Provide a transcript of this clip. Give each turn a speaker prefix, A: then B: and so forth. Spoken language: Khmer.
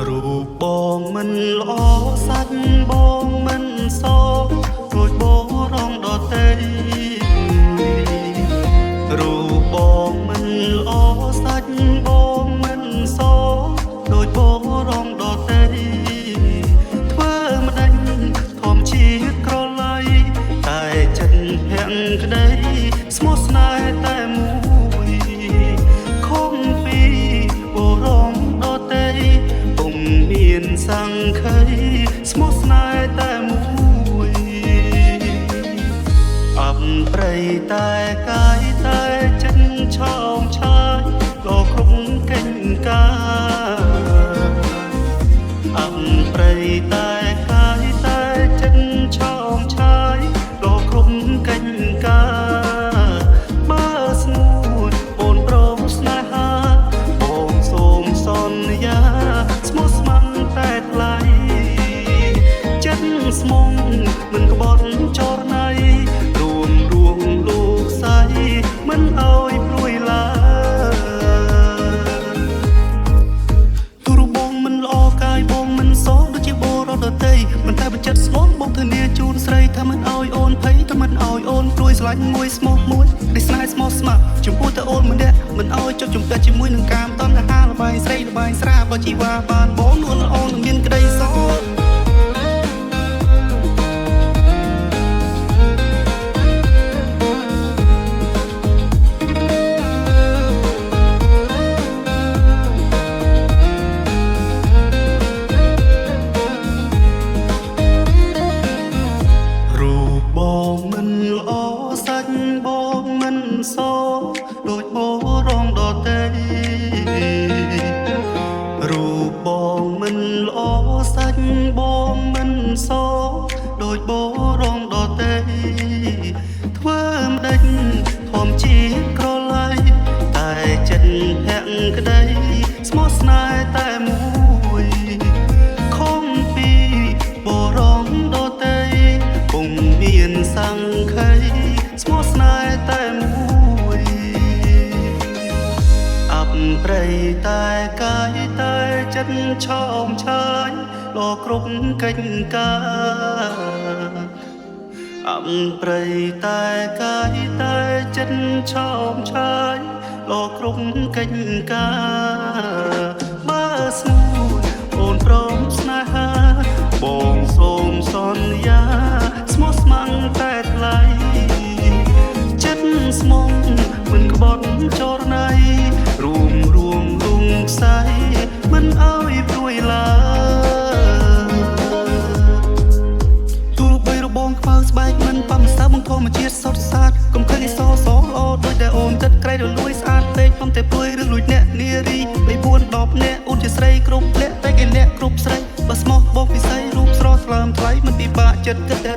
A: រូបបងមិនល្អសាច់បងមិនសដូចបងរងដតីរូបបងមិនល្អសាច់បងមិនសដូចបងរងដតីធ្វើម្ដេចធម្មជាតិក្រឡៃតែចិត្តភាំងក្ដីស្មោះស្នេហ៍តែមួយខំពីបរងដតីមានសង្ខីស្មោះស្នេហ៍តែមួយអបព្រៃតែកាយតែចិត្តឆោមឆាយក៏គ្រប់កេញកាអបព្រៃតែកាយតែចិត្តឆោមឆាយក៏គ្រប់កេញកាបើស្ងួតអូនប្រមស្នេហាបងសូមសន្យាស្មោះស្ម័គ្រតែថ្លៃចិត្តស្មងមិនក្បត់ចរណៃរួមលោកសៃមិនអើយព្រួយឡើយទូរបងមិនល្អកាយបងមិនសដូចជាបរដតីមិនតែបញ្ចិតស្មោះបងធានាជូនស្រីថាមិនអើយអូនភ័យថាមិនអើយអូនព្រួយស្លាញ់មួយស្មោះមួយនេះស្នេហ៍ស្មោះស្ម័គ្រចំពោះតែអូនម្នាក់មិនអើយចុកចំកាច់ជាមួយនឹងកាមតណ្ហាល្បែងស្រីល្បែងស្រាបើជីវ៉ាបានបងនួនល្អនឹងមានក្តីសោករូបបងមិនល្អសាច់បងមិនសដូចបរងដតីរូបបងមិនល្អសាច់បងមិនសដូចបរងដតីធ្វើម្ដេចធម្មជាតិក្រឡៃតែចិត្តភាំងក្ដីស្មោះស្នេហ៍តែមួយខំពីបរងដតីពុំមានសង្ខីស្មោះស្នេហ៍តែមួយអបព្រៃតែកាយតែចិត្តឆោមឆាយលោគ្រប់កិច្ចការអបព្រៃតែកាយតែចិត្តឆោមឆាយលោគ្រប់កិច្ចការបើស្ងួតអូនព្រមស្នេហាបងសូមសន្យាស្មោះស្ម័គ្រតែថ្លៃចិត្តស្មងមិនក្បត់ចរណៃរួមលងខ្សែមិនអើយព្រួយឡើយទូរបីរបងខ្មៅស្បែកមិនប៉ាំសើបង្ធម្មជាតិសុទ្ធសាធកុំឃើញអីសល្អដូចតែអូនចិត្តក្រៃរលួយស្អាតពេកខ្ញុំតែព្រួយរឿងលួចអ្នកនារី3 4 10នាក់អូនជាស្រីគ្រប់លក្ខតែគេលក្ខគ្រប់ស្រីបើស្មោះបោកពិសីរូបស្រស់ថ្លើមថ្លៃមិនពិបាកចិត្តគិតតែ